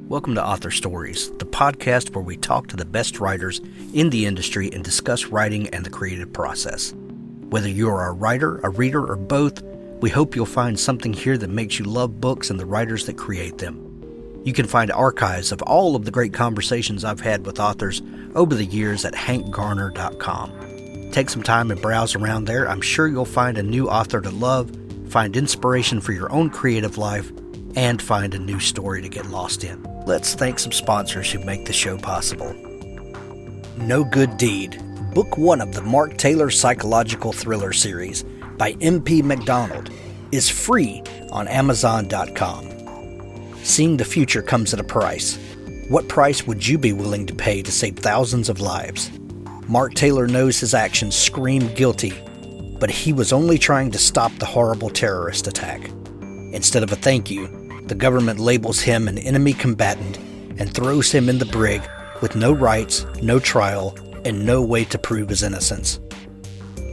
Welcome to Author Stories, the podcast where we talk to the best writers in the industry and discuss writing and the creative process. Whether you're a writer, a reader, or both, we hope you'll find something here that makes you love books and the writers that create them. You can find archives of all of the great conversations I've had with authors over the years at hankgarner.com. Take some time and browse around there. I'm sure you'll find a new author to love, find inspiration for your own creative life, and find a new story to get lost in. Let's thank some sponsors who make the show possible. No Good Deed, Book 1 of the Mark Taylor Psychological Thriller series by M.P. MacDonald, is free on Amazon.com. Seeing the future comes at a price. What price would you be willing to pay to save thousands of lives? Mark Taylor knows his actions scream guilty, but he was only trying to stop the horrible terrorist attack. Instead of a thank you, the government labels him an enemy combatant and throws him in the brig with no rights, no trial, and no way to prove his innocence.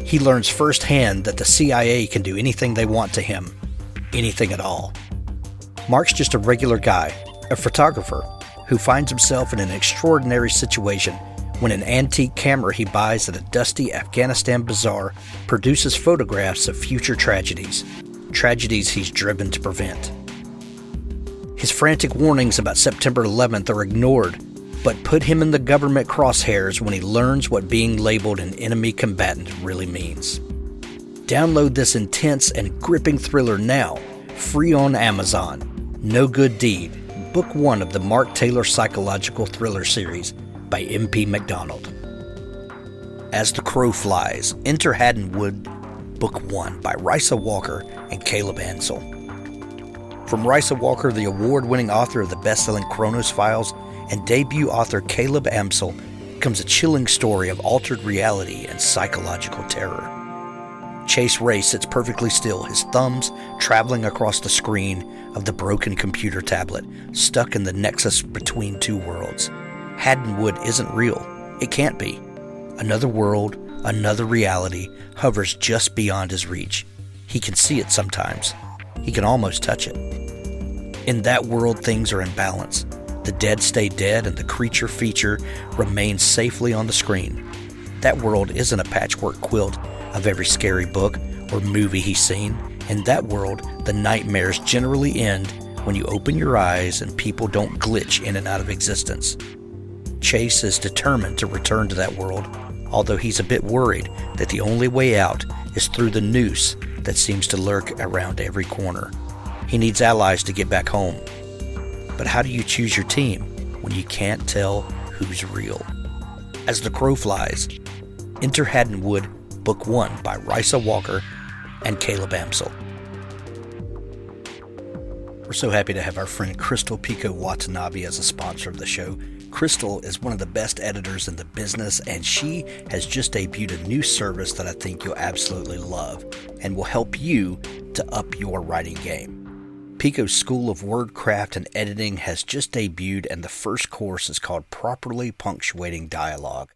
He learns firsthand that the CIA can do anything they want to him, anything at all. Mark's just a regular guy, a photographer, who finds himself in an extraordinary situation when an antique camera he buys at a dusty Afghanistan bazaar produces photographs of future tragedies he's driven to prevent. His frantic warnings about September 11th are ignored, but put him in the government crosshairs when he learns what being labeled an enemy combatant really means. Download this intense and gripping thriller now, free on Amazon. No Good Deed, Book 1 of the Mark Taylor Psychological Thriller series by M.P. MacDonald. As the Crow Flies, Enter Haddonwood, Book 1 by Risa Walker and Caleb Ansel. From Risa Walker, the award-winning author of the best-selling Chronicles Files, and debut author Caleb Ansel, comes a chilling story of altered reality and psychological terror. Chase Ray sits perfectly still, his thumbs traveling across the screen of the broken computer tablet, stuck in the nexus between two worlds. Haddonwood isn't real. It can't be. Another world, another reality, hovers just beyond his reach. He can see it sometimes. He can almost touch it. In that world, things are in balance. The dead stay dead and the creature feature remains safely on the screen. That world isn't a patchwork quilt of every scary book or movie he's seen. In that world, the nightmares generally end when you open your eyes and people don't glitch in and out of existence. Chase is determined to return to that world, although he's a bit worried that the only way out is through the noose that seems to lurk around every corner. He needs allies to get back home. But how do you choose your team when you can't tell who's real? As the Crow Flies, Enter Haddonwood, Book 1 by Risa Walker and Caleb Ansel. We're so happy to have our friend Crystal Pico Watanabe as a sponsor of the show. Crystal is one of the best editors in the business, and she has just debuted a new service that I think you'll absolutely love and will help you to up your writing game. Pico's School of Wordcraft and Editing has just debuted, and the first course is called Properly Punctuating Dialogue.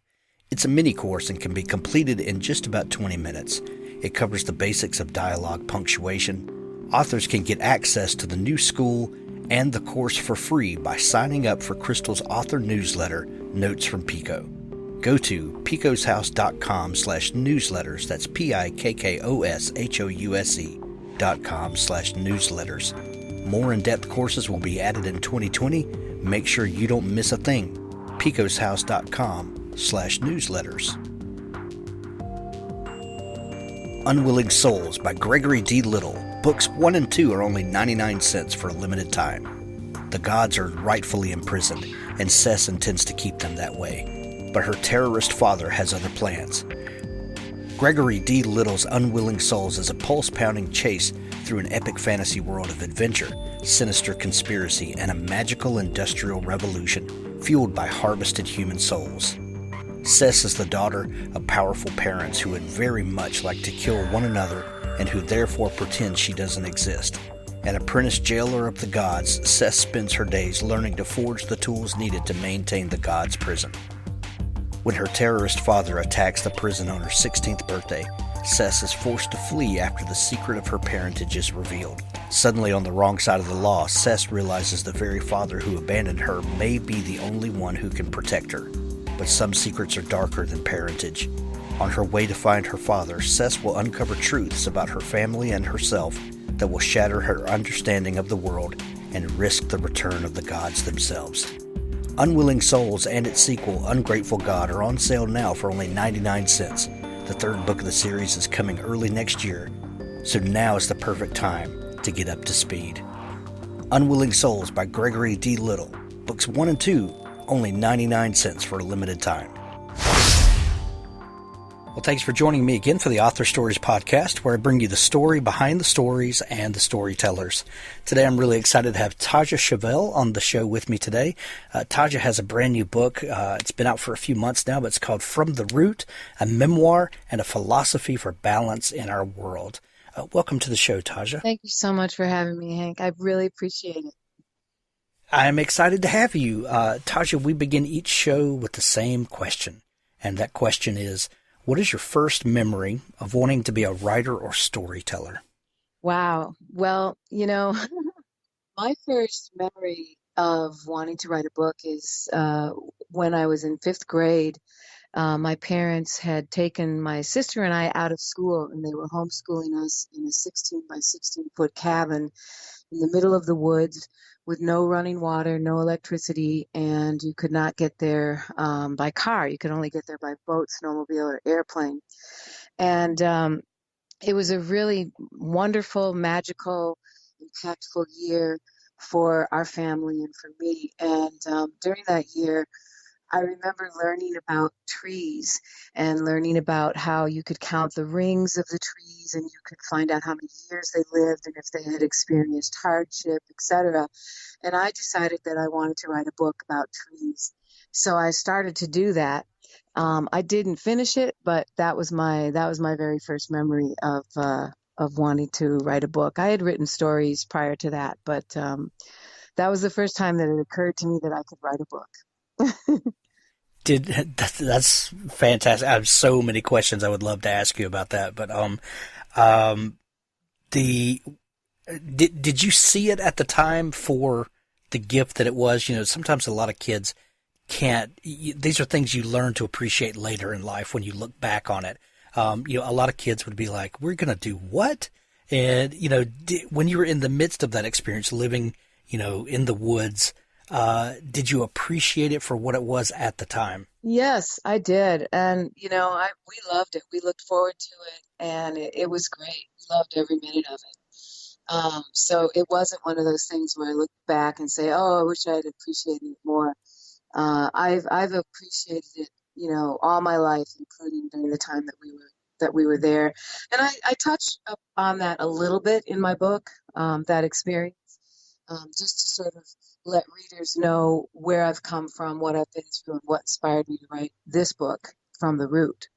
It's a mini course and can be completed in just about 20 minutes. It covers the basics of dialogue punctuation. Authors can get access to the new school and the course for free by signing up for Crystal's author newsletter, Notes from Pico. Go to picoshouse.com/newsletters. That's picoshouse.com/newsletters. More in-depth courses will be added in 2020. Make sure you don't miss a thing. picoshouse.com/newsletters. Unwilling Souls by Gregory D. Little. Books 1 and 2 are only 99 cents for a limited time. The gods are rightfully imprisoned, and Cess intends to keep them that way. But her terrorist father has other plans. Gregory D. Little's Unwilling Souls is a pulse-pounding chase through an epic fantasy world of adventure, sinister conspiracy, and a magical industrial revolution fueled by harvested human souls. Cess is the daughter of powerful parents who would very much like to kill one another and who therefore pretend she doesn't exist. An apprentice jailer of the gods, Cess spends her days learning to forge the tools needed to maintain the gods' prison. When her terrorist father attacks the prison on her 16th birthday, Cess is forced to flee after the secret of her parentage is revealed. Suddenly on the wrong side of the law, Cess realizes the very father who abandoned her may be the only one who can protect her. But some secrets are darker than parentage. On her way to find her father, Cess will uncover truths about her family and herself that will shatter her understanding of the world and risk the return of the gods themselves. Unwilling Souls and its sequel, Ungrateful God, are on sale now for only 99 cents. The third book of the series is coming early next year, so now is the perfect time to get up to speed. Unwilling Souls by Gregory D. Little. Books 1 and 2, only 99 cents for a limited time. Well, thanks for joining me again for the Author Stories podcast, where I bring you the story behind the stories and the storytellers. Today, I'm really excited to have Taja Sevelle on the show with me today. Taja has a brand new book. It's been out for a few months now, but it's called From the Root, a Memoir and a Philosophy for Balance in Our World. Welcome to the show, Taja. Thank you so much for having me, Hank. I really appreciate it. I'm excited to have you. Taja, we begin each show with the same question, and that question is, what is your first memory of wanting to be a writer or storyteller? Wow. Well, my first memory of wanting to write a book is when I was in fifth grade. My parents had taken my sister and I out of school, and they were homeschooling us in a 16 by 16-foot cabin in the middle of the woods with no running water, no electricity, and you could not get there by car. You could only get there by boat, snowmobile, or airplane. And it was a really wonderful, magical, impactful year for our family and for me. And during that year, I remember learning about trees and learning about how you could count the rings of the trees and you could find out how many years they lived and if they had experienced hardship, etc. And I decided that I wanted to write a book about trees. So I started to do that. I didn't finish it, but that was my very first memory of wanting to write a book. I had written stories prior to that, but that was the first time that it occurred to me that I could write a book. That's fantastic. I have so many questions I would love to ask you about that, but did you see it at the time for the gift that it was? Sometimes a lot of kids can't. These are things you learn to appreciate later in life when you look back on it. A lot of kids would be like, "We're going to do what?" And when you were in the midst of that experience, living, in the woods. Did you appreciate it for what it was at the time? Yes, I did. And, we loved it. We looked forward to it, and it was great. We loved every minute of it. So it wasn't one of those things where I look back and say, "Oh, I wish I had appreciated it more." I've appreciated it, all my life, including during the time that we were there. And I touched up on that a little bit in my book, that experience, just to sort of let readers know where I've come from, what I've been through, and what inspired me to write this book, From the Root.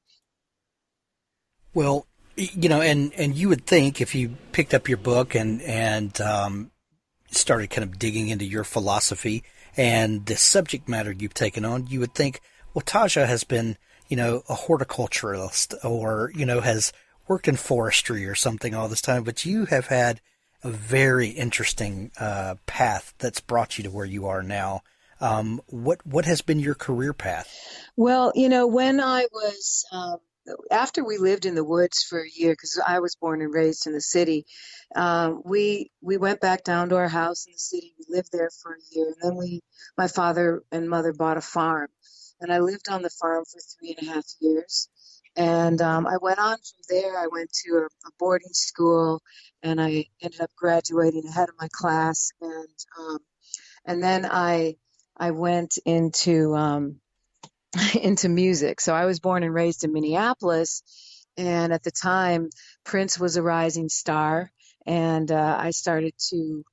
Well, and you would think if you picked up your book and started kind of digging into your philosophy and the subject matter you've taken on, you would think, well, Taja has been, a horticulturalist or, has worked in forestry or something all this time, but you have had a very interesting path that's brought you to where you are now. What has been your career path? Well, when I was after we lived in the woods for a year, because I was born and raised in the city, we went back down to our house in the city. We lived there for a year, and then my father and mother bought a farm, and I lived on the farm for 3.5 years. And I went on from there. I went to a boarding school, and I ended up graduating ahead of my class. And then I went into into music. So I was born and raised in Minneapolis, and at the time, Prince was a rising star, and I started to,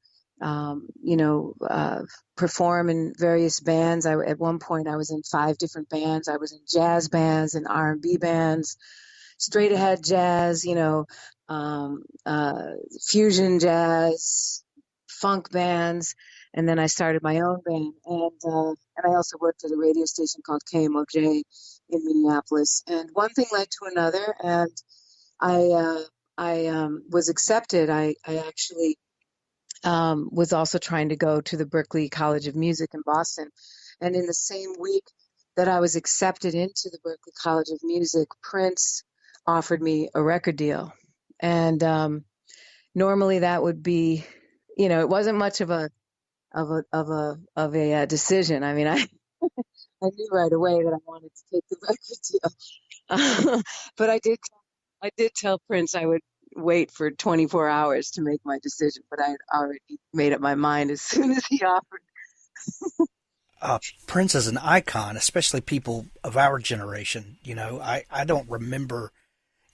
perform in various bands. At one point, I was in 5 different bands. I was in jazz bands and R&B bands, straight ahead jazz, um, uh, fusion jazz, funk bands, and then I started my own band, and I also worked at a radio station called KMOJ in Minneapolis. And one thing led to another, and I was accepted. I actually was also trying to go to the Berklee College of Music in Boston. And in the same week that I was accepted into the Berklee College of Music, Prince offered me a record deal. And normally that would be, it wasn't much of a decision. I mean, I knew right away that I wanted to take the record deal. But I did tell Prince I would wait for 24 hours to make my decision, but I had already made up my mind as soon as he offered. Prince is an icon, especially people of our generation. I don't remember,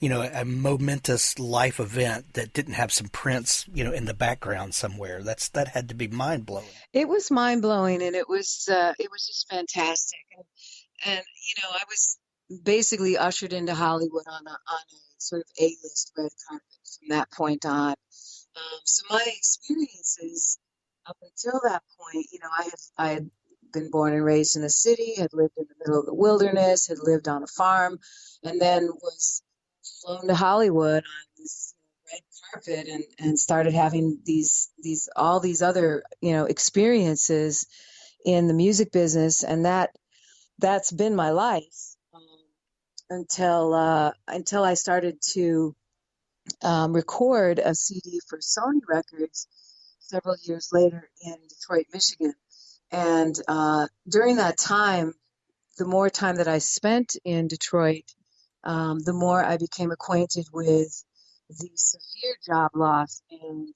a momentous life event that didn't have some Prince, in the background somewhere. That had to be mind blowing. It was mind blowing, and it was just fantastic. And I was basically ushered into Hollywood on a sort of A-list red carpet from that point on. So my experiences up until that point, I had been born and raised in a city, had lived in the middle of the wilderness, had lived on a farm, and then was flown to Hollywood on this red carpet and started having all these other experiences in the music business, and that's been my life until I started to record a CD for Sony Records several years later in Detroit, Michigan. And during that time, the more time that I spent in Detroit, the more I became acquainted with the severe job loss and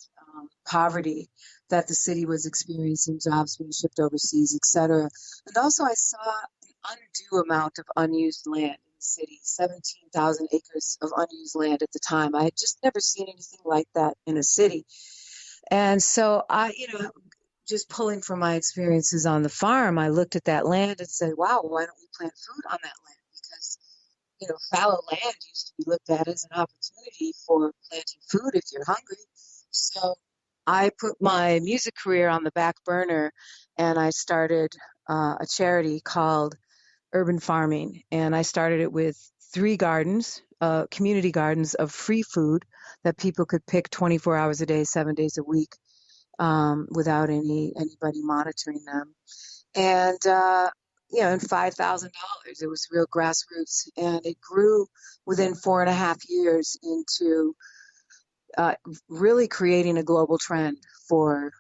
poverty that the city was experiencing, jobs being shipped overseas, etc. And also I saw an undue amount of unused land in the city, 17,000 acres of unused land at the time. I had just never seen anything like that in a city. And so just pulling from my experiences on the farm, I looked at that land and said, wow, why don't we plant food on that land? Because fallow land used to be looked at as an opportunity for planting food if you're hungry. So I put my music career on the back burner, and I started a charity called Urban Farming. And I started it with 3 gardens, community gardens of free food that people could pick 24 hours a day, 7 days a week, without anybody monitoring them. And and $5,000. It was real grassroots, and it grew within 4.5 years into really creating a global trend for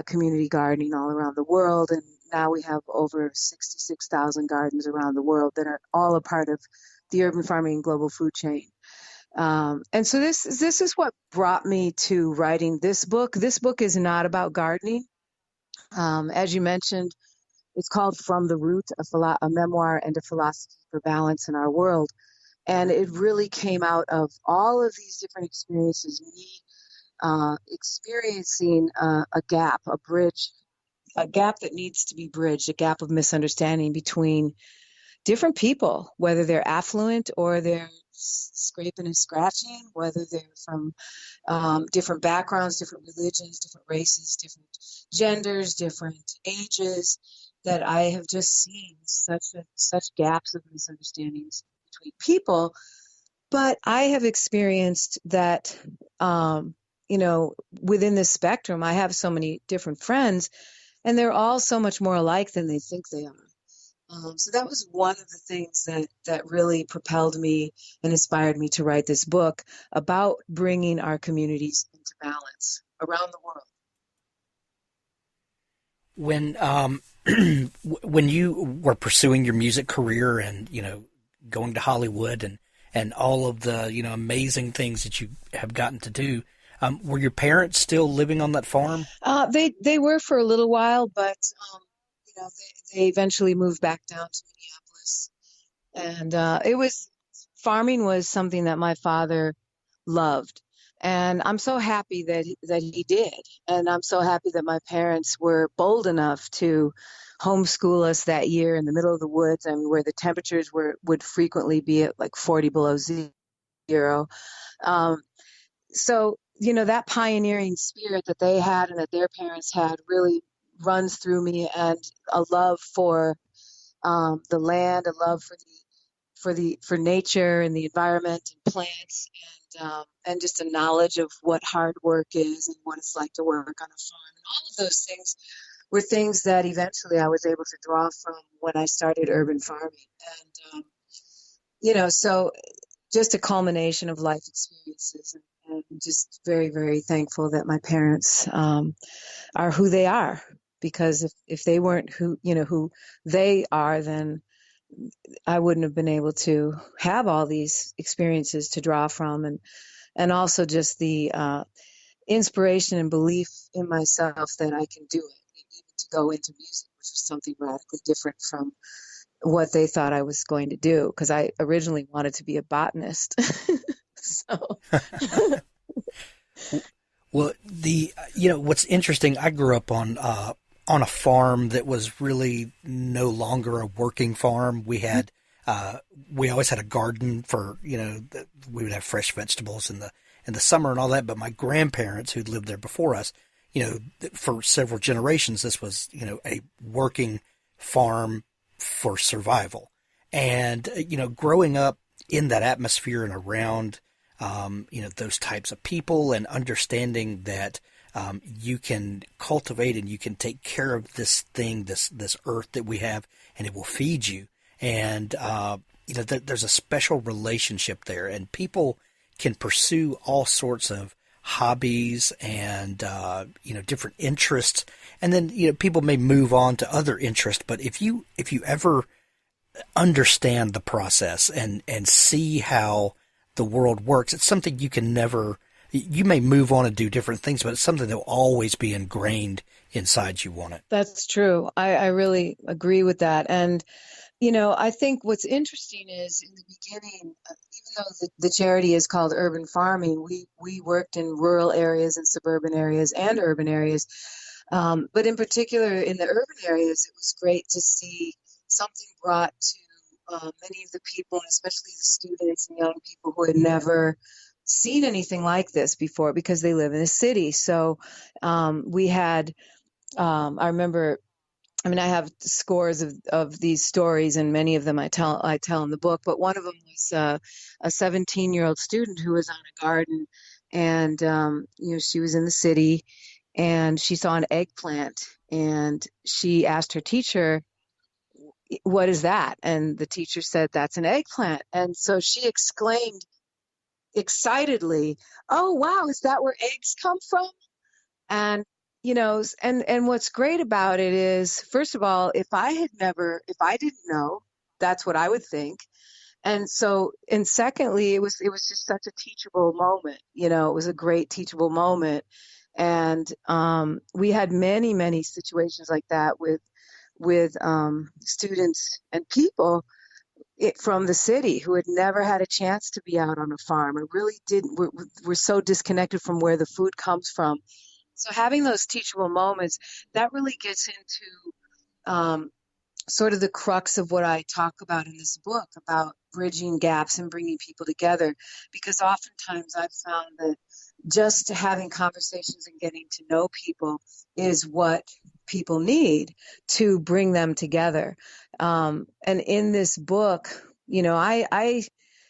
community gardening all around the world. And now we have over 66,000 gardens around the world that are all a part of the urban farming global food chain. And so this is what brought me to writing this book. This book is not about gardening. As you mentioned, it's called From the Root, a memoir and a philosophy for balance in our world. And it really came out of all of these different experiences, me experiencing a gap, a bridge, a gap that needs to be bridged, a gap of misunderstanding between different people, whether they're affluent or they're scraping and scratching, whether they're from different backgrounds, different religions, different races, different genders, different ages, that I have just seen such gaps of misunderstandings between people. But I have experienced that, within this spectrum, I have so many different friends, and they're all so much more alike than they think they are. So that was one of the things that really propelled me and inspired me to write this book about bringing our communities into balance around the world. When when you were pursuing your music career and going to Hollywood and all of the amazing things that you have gotten to do, were your parents still living on that farm? They were for a little while, but they eventually moved back down to Minneapolis, and farming was something that my father loved. And I'm so happy that he did. And I'm so happy that my parents were bold enough to homeschool us that year in the middle of the woods, where the temperatures would frequently be at like 40 below zero. So, that pioneering spirit that they had and that their parents had really runs through me, and a love for the land, a love for for nature and the environment and plants and just a knowledge of what hard work is and what it's like to work on a farm. And all of those things were things that eventually I was able to draw from when I started urban farming. So just a culmination of life experiences, and just very, very thankful that my parents are who they are. Because if they weren't who they are, then I wouldn't have been able to have all these experiences to draw from, and also just the inspiration and belief in myself that I can do it, even to go into music, which was something radically different from what they thought I was going to do, because I originally wanted to be a botanist. So, Well, what's interesting, I grew up on a farm that was really no longer a working farm. We always had a garden for, we would have fresh vegetables in the summer and all that. But my grandparents who'd lived there before us, for several generations, this was, a working farm for survival. And, growing up in that atmosphere and around, those types of people, and understanding that, you can cultivate and you can take care of this thing, this earth that we have, and it will feed you. And, there's a special relationship there, and people can pursue all sorts of hobbies and, different interests. And then, people may move on to other interests, but if you ever understand the process and see how the world works, it's something you may move on and do different things, but it's something that will always be ingrained inside you, won't it? that's true. I really agree with that. And, I think what's interesting is in the beginning, even though the charity is called Urban Farming, we worked in rural areas and suburban areas and urban areas. But in particular, in the urban areas, it was great to see something brought to many of the people, and especially the students and young people who had never seen anything like this before, because they live in a city. So we had, I remember, I have scores of these stories, and many of them I tell in the book. But one of them was a 17-year-old student who was on a garden, and she was in the city, and she saw an eggplant, and she asked her teacher, "What is that?" And the teacher said, "That's an eggplant." And so she exclaimed excitedly, "Oh, wow, is that where eggs come from?" And and what's great about it is, first of all, if I didn't know, that's what I would think. And secondly, it was just such a teachable moment. It was a great teachable moment. And we had many, many situations like that with students and people from the city who had never had a chance to be out on a farm, and really didn't. We're so disconnected from where the food comes from. So having those teachable moments, that really gets into sort of the crux of what I talk about in this book, about bridging gaps and bringing people together. Because oftentimes I've found that just having conversations and getting to know people is what people need to bring them together. And in this book,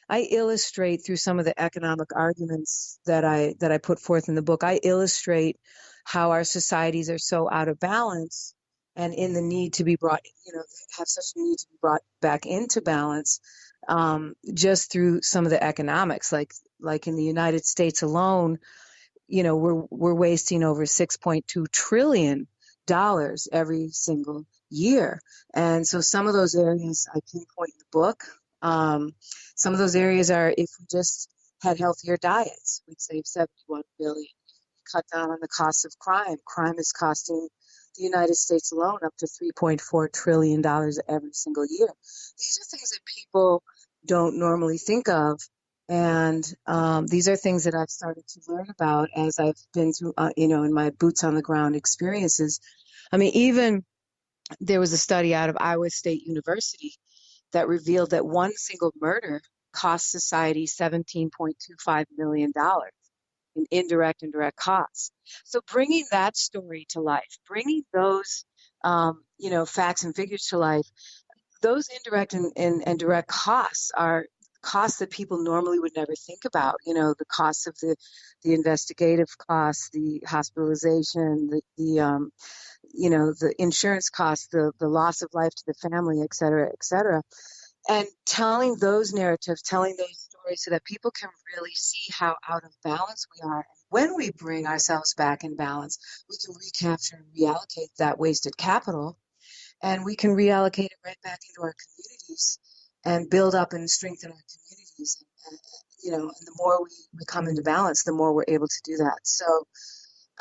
I illustrate, through some of the economic arguments that I put forth in the book, I illustrate how our societies are so out of balance, and in the need to be brought, have such a need to be brought back into balance, just through some of the economics, like in the United States alone, we're wasting over $6.2 trillion every single year. And so some of those areas I pinpoint in the book. Some of those areas are, if we just had healthier diets, we'd save 71 billion. Cut down on the cost of crime. Crime is costing the United States alone up to $3.4 trillion every single year. These are things that people don't normally think of. And these are things that I've started to learn about as I've been through, in my boots on the ground experiences. Even there was a study out of Iowa State University that revealed that one single murder cost society $17.25 million in indirect and direct costs. So bringing that story to life, bringing those, facts and figures to life, those indirect and direct costs are costs that people normally would never think about. The costs of the investigative costs, the hospitalization, the insurance costs, the loss of life to the family, et cetera, et cetera. And telling those narratives, telling those stories so that people can really see how out of balance we are. And when we bring ourselves back in balance, we can recapture and reallocate that wasted capital, and we can reallocate it right back into our communities and build up and strengthen our communities. And the more we come into balance, the more we're able to do that. So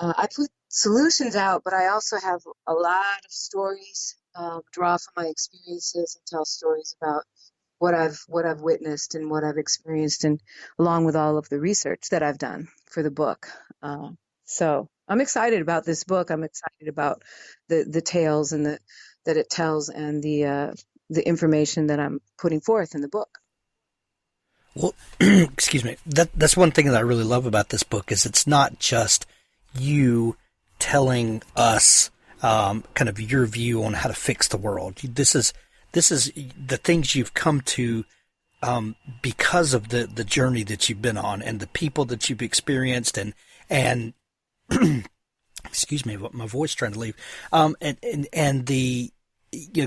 I put solutions out, but I also have a lot of stories, draw from my experiences and tell stories about what I've witnessed and what I've experienced, and along with all of the research that I've done for the book. So I'm excited about this book. I'm excited about the tales and that it tells, and the information that I'm putting forth in the book. Well, excuse me. That's one thing that I really love about this book is it's not just you telling us kind of your view on how to fix the world. This is the things you've come to because of the journey that you've been on and the people that you've experienced and excuse me, my voice trying to leave, and the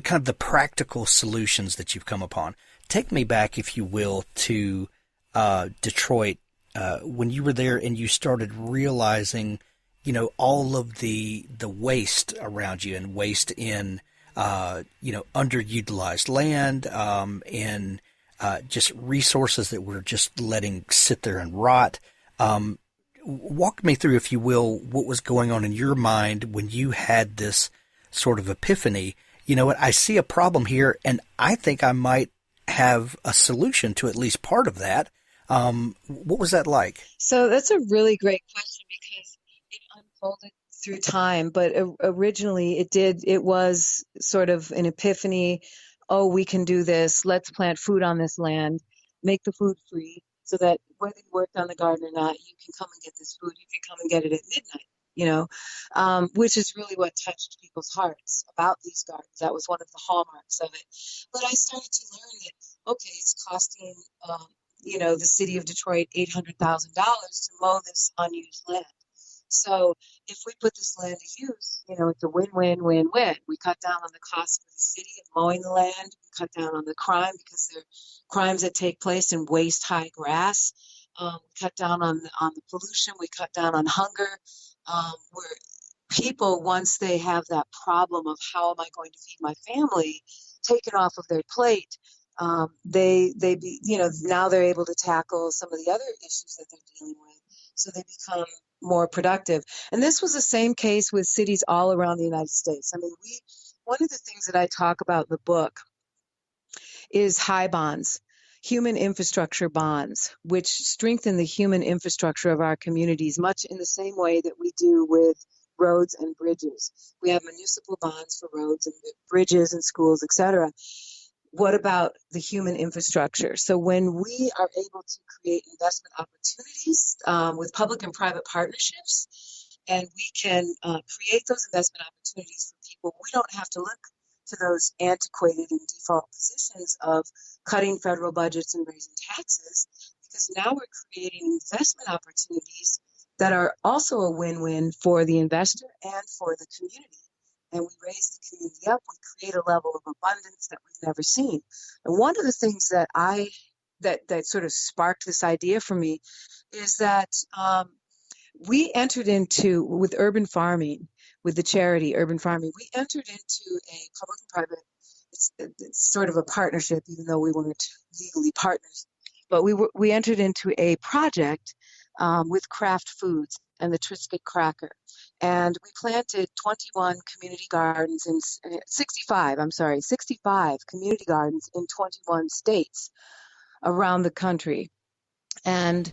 kind of the practical solutions that you've come upon. Take me back, if you will, to Detroit when you were there and you started realizing, all of the waste around you and waste in underutilized land and just resources that we're just letting sit there and rot. Walk me through, if you will, what was going on in your mind when you had this sort of epiphany. You know what? I see a problem here, and I think I might have a solution to at least part of that. What was that like? So that's a really great question because it unfolded through time, but originally it was sort of an epiphany. Oh, we can do this. Let's plant food on this land, make the food free so that whether you worked on the garden or not, you can come and get this food. You can come and get it at midnight, which is really what touched people's hearts about these gardens. That was one of the hallmarks of it. But I started to learn that, okay, it's costing, the city of Detroit $800,000 to mow this unused land. So if we put this land to use, it's a win-win-win-win. We cut down on the cost for the city of mowing the land. We cut down on the crime because there are crimes that take place in waist-high grass. We cut down on the pollution. We cut down on hunger. Where people, once they have that problem of how am I going to feed my family, taken off of their plate, now they're able to tackle some of the other issues that they're dealing with. So they become more productive. And this was the same case with cities all around the United States. I mean, one of the things that I talk about in the book is high bonds, human infrastructure bonds, which strengthen the human infrastructure of our communities, much in the same way that we do with roads and bridges. We have municipal bonds for roads and bridges and schools, etc. What about the human infrastructure? So when we are able to create investment opportunities with public and private partnerships, and we can create those investment opportunities for people, we don't have to look to those antiquated and default positions of cutting federal budgets and raising taxes, because now we're creating investment opportunities that are also a win-win for the investor and for the community. And we raise the community up, we create a level of abundance that we've never seen. And one of the things that that sort of sparked this idea for me is that we entered into, with urban farming, with the charity Urban Farming, we entered into a public and private, it's sort of a partnership, even though we weren't legally partners, but we entered into a project with Kraft Foods and the Triscuit Cracker. And we planted 21 community gardens in 65 community gardens in 21 states around the country. And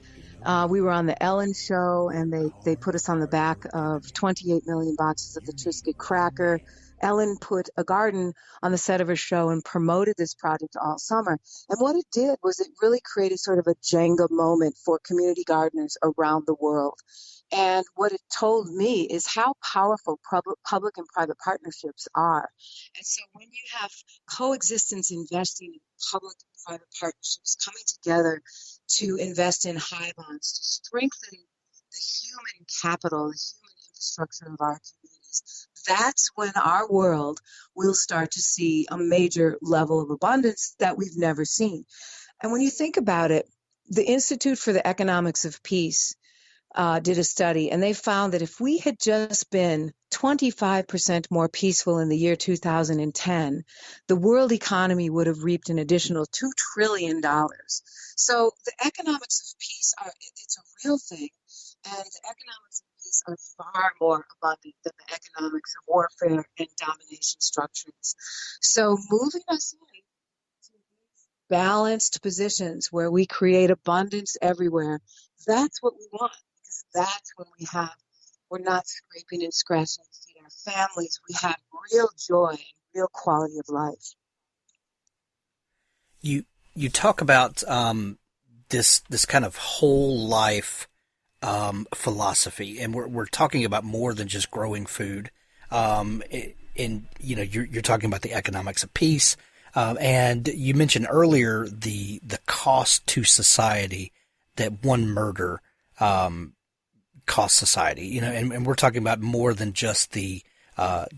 we were on the Ellen Show, and they put us on the back of 28 million boxes of the Triscuit cracker. Ellen put a garden on the set of her show and promoted this project all summer. And what it did was it really created sort of a Jenga moment for community gardeners around the world. And what it told me is how powerful public and private partnerships are. And so when you have coexistence investing in public and private partnerships coming together to invest in high bonds, to strengthen the human capital, the human infrastructure of our communities, that's when our world will start to see a major level of abundance that we've never seen. And when you think about it, the Institute for the Economics of Peace did a study, and they found that if we had just been 25% more peaceful in the year 2010, the world economy would have reaped an additional $2 trillion. So the economics of peace it's a real thing, and the economics of peace are far more abundant than the economics of warfare and domination structures. So moving us in to these balanced positions where we create abundance everywhere, that's what we want. That's when we're not scraping and scratching to feed our families. We have real joy and real quality of life. You talk about this kind of whole life philosophy, and we're talking about more than just growing food. And you're talking about the economics of peace, and you mentioned earlier the cost to society that one murder cost society, and we're talking about more than just the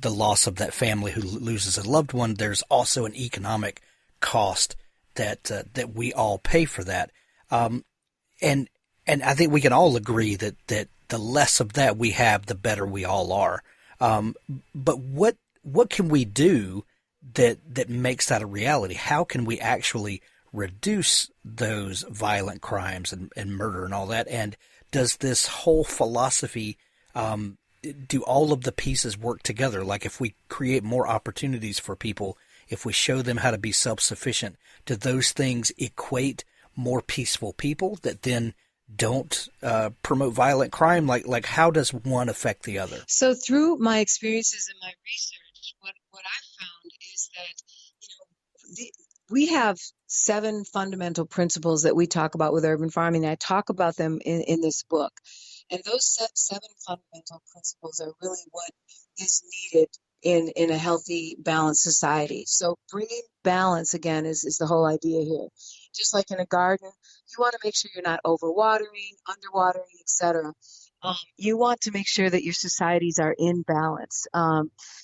loss of that family who loses a loved one. There's also an economic cost that we all pay for that. And I think we can all agree that the less of that we have, the better we all are. But what can we do that makes that a reality? How can we actually reduce those violent crimes and murder and all that? And does this whole philosophy, do all of the pieces work together? Like if we create more opportunities for people, if we show them how to be self-sufficient, do those things equate more peaceful people that then don't promote violent crime? Like how does one affect the other? So through my experiences and my research, what I found is that, we have 7 fundamental principles that we talk about with urban farming. I talk about them in this book. And those 7 fundamental principles are really what is needed in a healthy, balanced society. So bringing balance, again, is the whole idea here. Just like in a garden, you want to make sure you're not overwatering, underwatering, etc. You want to make sure that your societies are in balance.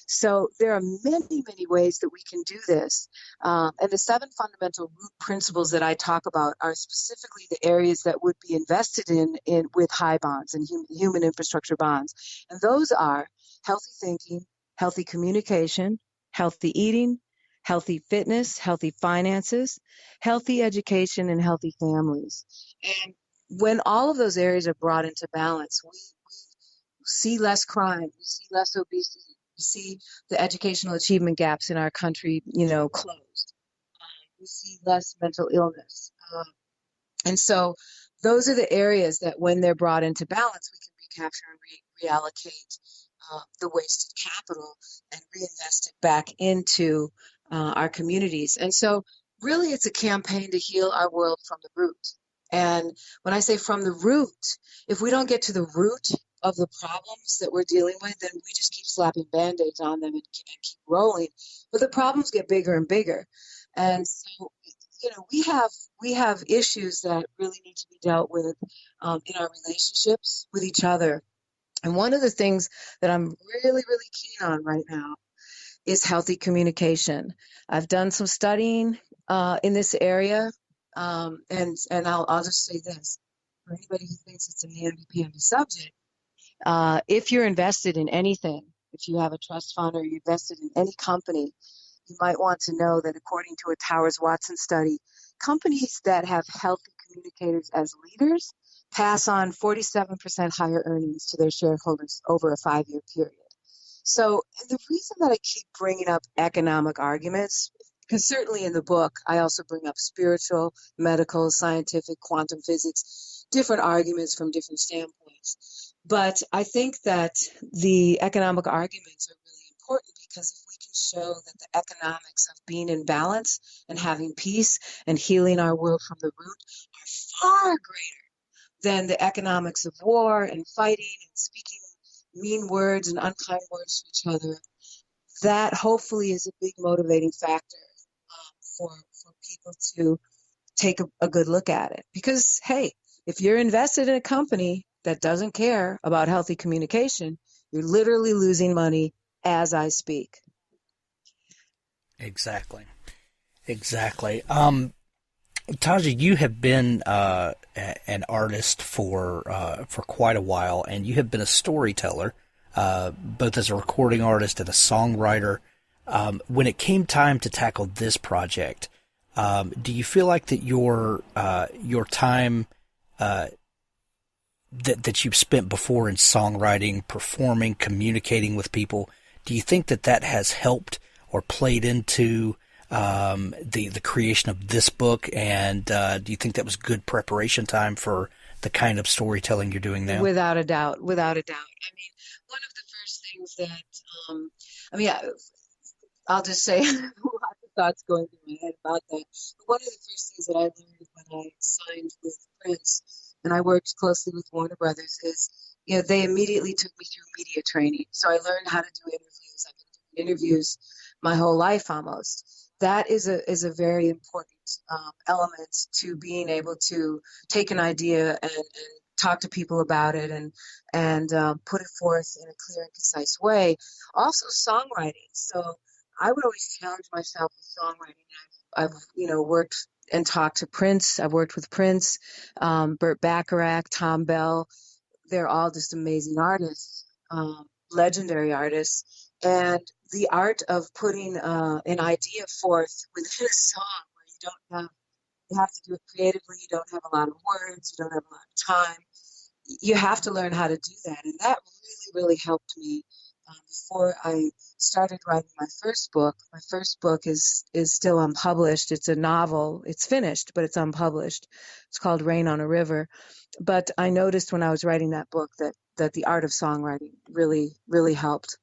So there are many, many ways that we can do this. And the 7 fundamental root principles that I talk about are specifically the areas that would be invested in with high bonds and human infrastructure bonds. And those are healthy thinking, healthy communication, healthy eating, healthy fitness, healthy finances, healthy education, and healthy families. And when all of those areas are brought into balance, we see less crime, we see less obesity, we see the educational achievement gaps in our country, closed. We see less mental illness. And so those are the areas that when they're brought into balance, we can recapture and reallocate the wasted capital and reinvest it back into our communities. And so really it's a campaign to heal our world from the root. And when I say from the root, if we don't get to the root of the problems that we're dealing with, then we just keep slapping Band-Aids on them and keep rolling. But the problems get bigger and bigger. And so, we have issues that really need to be dealt with in our relationships with each other. And one of the things that I'm really, really keen on right now is healthy communication. I've done some studying in this area. And I'll just say this, for anybody who thinks it's a namby-pamby subject, if you're invested in anything, if you have a trust fund or you're invested in any company, you might want to know that according to a Towers-Watson study, companies that have healthy communicators as leaders pass on 47% higher earnings to their shareholders over a 5-year period. So the reason that I keep bringing up economic arguments Because certainly in the book, I also bring up spiritual, medical, scientific, quantum physics, different arguments from different standpoints. But I think that the economic arguments are really important because if we can show that the economics of being in balance and having peace and healing our world from the root are far greater than the economics of war and fighting and speaking mean words and unkind words to each other, that hopefully is a big motivating factor for people to take a good look at it. Because, hey, if you're invested in a company that doesn't care about healthy communication, you're literally losing money as I speak. Exactly. Exactly. Taja, you have been an artist for quite a while, and you have been a storyteller, both as a recording artist and a songwriter. When it came time to tackle this project, do you feel like that your time that you've spent before in songwriting, performing, communicating with people, do you think that that has helped or played into the creation of this book? And do you think that was good preparation time for the kind of storytelling you're doing now? Without a doubt, without a doubt. I mean, one of the first things that, I mean, I'll just say lots of thoughts going through my head about that. But one of the first things that I learned when I signed with Prince and I worked closely with Warner Brothers is, they immediately took me through media training. So I learned how to do interviews. I've been doing interviews my whole life almost. That is a very important element to being able to take an idea and talk to people about it and put it forth in a clear and concise way. Also, songwriting. So I would always challenge myself with songwriting. I've worked and talked to Prince. I've worked with Prince, Burt Bacharach, Tom Bell. They're all just amazing artists, legendary artists. And the art of putting an idea forth within a song where you have to do it creatively. You don't have a lot of words. You don't have a lot of time. You have to learn how to do that. And that really, really helped me before I started writing my first book. My first book is still unpublished. It's a novel. It's finished, but it's unpublished. It's called Rain on a River. But I noticed when I was writing that book that the art of songwriting really, really helped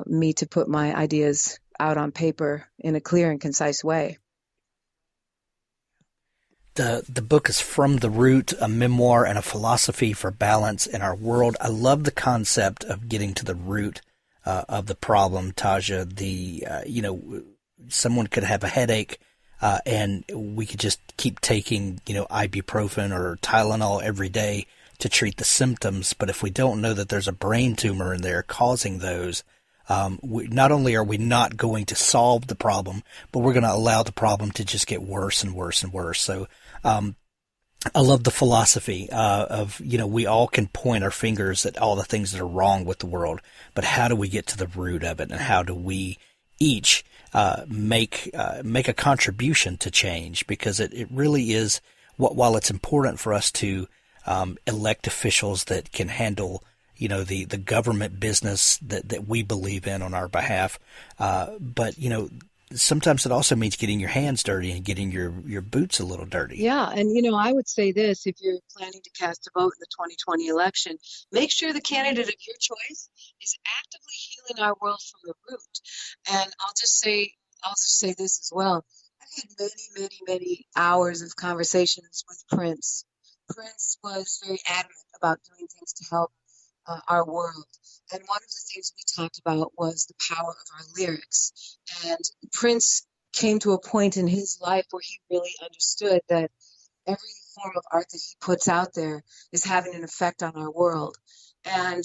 me to put my ideas out on paper in a clear and concise way. The book is From the Root, a memoir and a philosophy for balance in our world. I love the concept of getting to the root of the problem, Taja. Someone could have a headache, and we could just keep taking, ibuprofen or Tylenol every day to treat the symptoms. But if we don't know that there's a brain tumor in there causing those, not only are we not going to solve the problem, but we're going to allow the problem to just get worse and worse and worse. So, I love the philosophy of, we all can point our fingers at all the things that are wrong with the world, but how do we get to the root of it, and how do we each make a contribution to change? Because it really is, while it's important for us to elect officials that can handle the government business that we believe in on our behalf, but sometimes it also means getting your hands dirty and getting your boots a little dirty. Yeah. And, I would say this, if you're planning to cast a vote in the 2020 election, make sure the candidate of your choice is actively healing our world from the root. And I'll just say this as well. I've had many, many, many hours of conversations with Prince. Prince was very adamant about doing things to help our world. And one of the things we talked about was the power of our lyrics. And Prince came to a point in his life where he really understood that every form of art that he puts out there is having an effect on our world. And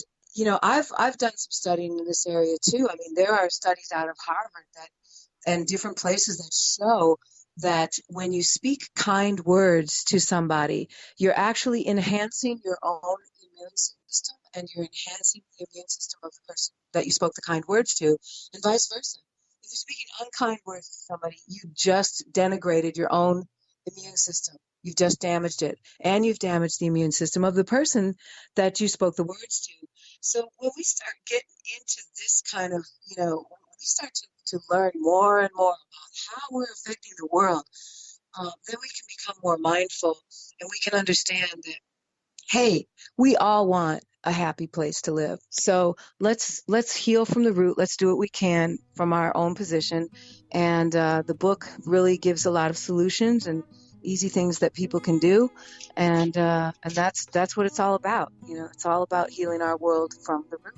I've done some studying in this area too. I mean, there are studies out of Harvard and different places that show that when you speak kind words to somebody, you're actually enhancing your own immune system, and you're enhancing the immune system of the person that you spoke the kind words to, and vice versa. If you're speaking unkind words to somebody, you just denigrated your own immune system. You've just damaged it, and you've damaged the immune system of the person that you spoke the words to. So when we start getting into this kind of, we start to learn more and more about how we're affecting the world, then we can become more mindful and we can understand that, hey, we all want a happy place to live. So let's heal from the root. Let's do what we can from our own position. And the book really gives a lot of solutions and easy things that people can do. And that's what it's all about. It's all about healing our world from the root.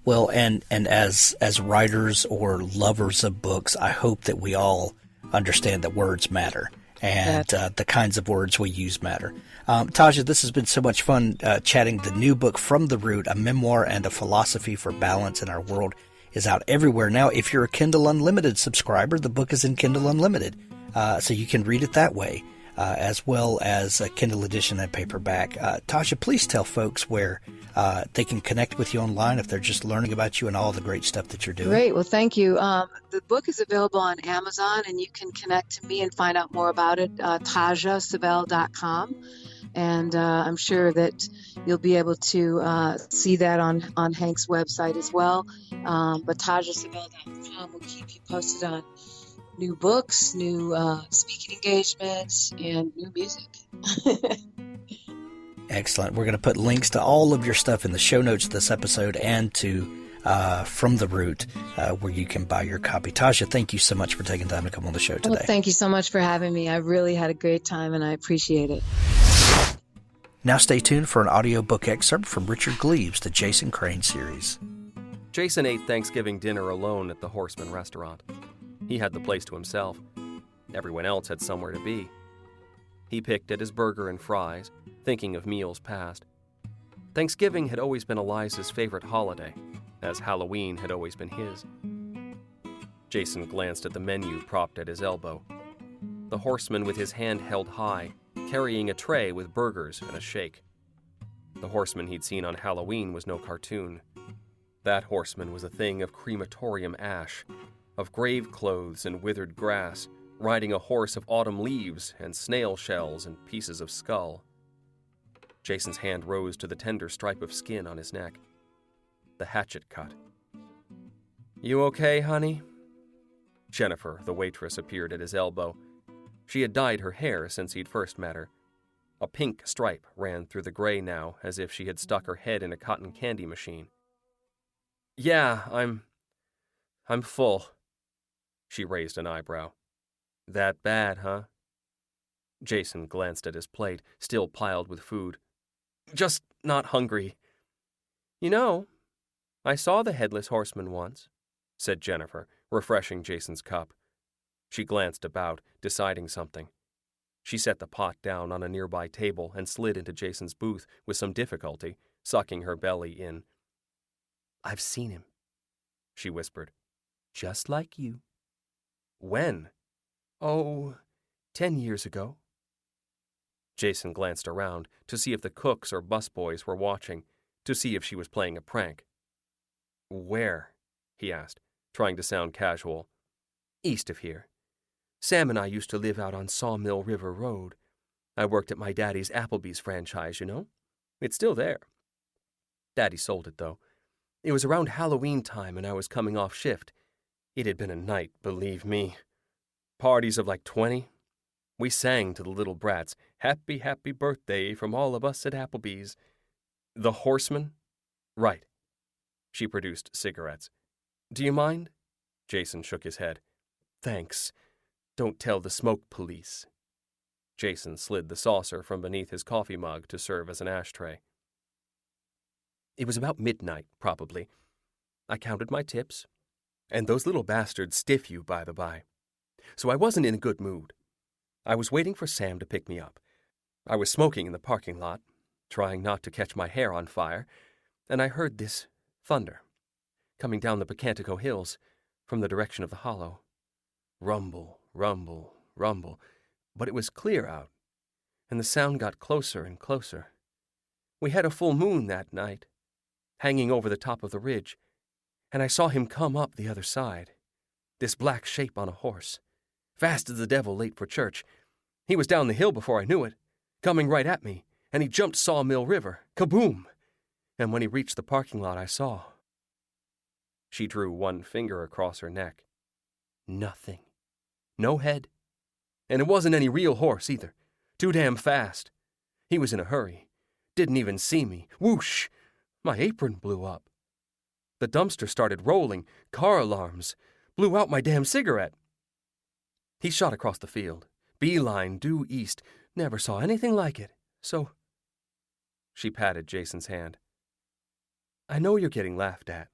Well, and as writers or lovers of books, I hope that we all understand that words matter. And the kinds of words we use matter. Taja, this has been so much fun chatting. The new book, From the Root, A Memoir and a Philosophy for Balance in Our World, is out everywhere now. If you're a Kindle Unlimited subscriber, the book is in Kindle Unlimited, so you can read it that way, as well as a Kindle edition and paperback. Taja, please tell folks where they can connect with you online if they're just learning about you and all the great stuff that you're doing. Great. Well, thank you. The book is available on Amazon, and you can connect to me and find out more about it, tajasevelle.com. And I'm sure that you'll be able to see that on Hank's website as well. But tajasevelle.com will keep you posted on new books, new speaking engagements, and new music. Excellent. We're going to put links to all of your stuff in the show notes of this episode and to From the Root, where you can buy your copy. Taja, thank you so much for taking time to come on the show today. Well, thank you so much for having me. I really had a great time, and I appreciate it. Now stay tuned for an audiobook excerpt from Richard Gleaves' The Jason Crane series. Jason ate Thanksgiving dinner alone at the Horseman restaurant. He had the place to himself. Everyone else had somewhere to be. He picked at his burger and fries, thinking of meals past. Thanksgiving had always been Eliza's favorite holiday, as Halloween had always been his. Jason glanced at the menu propped at his elbow. The horseman with his hand held high, carrying a tray with burgers and a shake. The horseman he'd seen on Halloween was no cartoon. That horseman was a thing of crematorium ash, of grave clothes and withered grass, riding a horse of autumn leaves and snail shells and pieces of skull. Jason's hand rose to the tender stripe of skin on his neck. The hatchet cut. "You okay, honey?" Jennifer, the waitress, appeared at his elbow. She had dyed her hair since he'd first met her. A pink stripe ran through the gray now, as if she had stuck her head in a cotton candy machine. "Yeah, I'm full." She raised an eyebrow. "That bad, huh?" Jason glanced at his plate, still piled with food. "Just not hungry." "You know, I saw the Headless Horseman once," said Jennifer, refreshing Jason's cup. She glanced about, deciding something. She set the pot down on a nearby table and slid into Jason's booth with some difficulty, sucking her belly in. "I've seen him," she whispered. "Just like you." "When?" "Oh, 10 years ago." Jason glanced around to see if the cooks or busboys were watching, to see if she was playing a prank. "Where?" he asked, trying to sound casual. "East of here. Sam and I used to live out on Sawmill River Road. I worked at my daddy's Applebee's franchise, you know. It's still there. Daddy sold it, though. It was around Halloween time and I was coming off shift. It had been a night, believe me. Parties of like 20. We sang to the little brats, 'Happy, happy birthday' from all of us at Applebee's." "The Horseman?" "Right." She produced cigarettes. "Do you mind?" Jason shook his head. "Thanks. Don't tell the smoke police." Jason slid the saucer from beneath his coffee mug to serve as an ashtray. It was about midnight, probably. I counted my tips. And those little bastards stiff you, by the by. So I wasn't in a good mood. I was waiting for Sam to pick me up. I was smoking in the parking lot, trying not to catch my hair on fire, and I heard this thunder, coming down the Picantico Hills from the direction of the hollow. Rumble, rumble, rumble, but it was clear out, and the sound got closer and closer. We had a full moon that night, hanging over the top of the ridge, and I saw him come up the other side, this black shape on a horse, fast as the devil late for church. He was down the hill before I knew it, coming right at me, and he jumped Sawmill River, kaboom! And when he reached the parking lot, I saw. She drew one finger across her neck. Nothing. No head. And it wasn't any real horse either. Too damn fast. He was in a hurry. Didn't even see me. Whoosh! My apron blew up. The dumpster started rolling. Car alarms. Blew out my damn cigarette. He shot across the field. Beeline due east. Never saw anything like it. So... She patted Jason's hand. I know you're getting laughed at.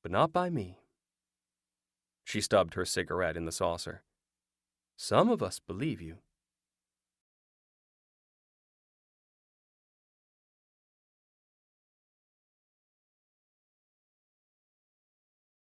But not by me. She stubbed her cigarette in the saucer. Some of us believe you.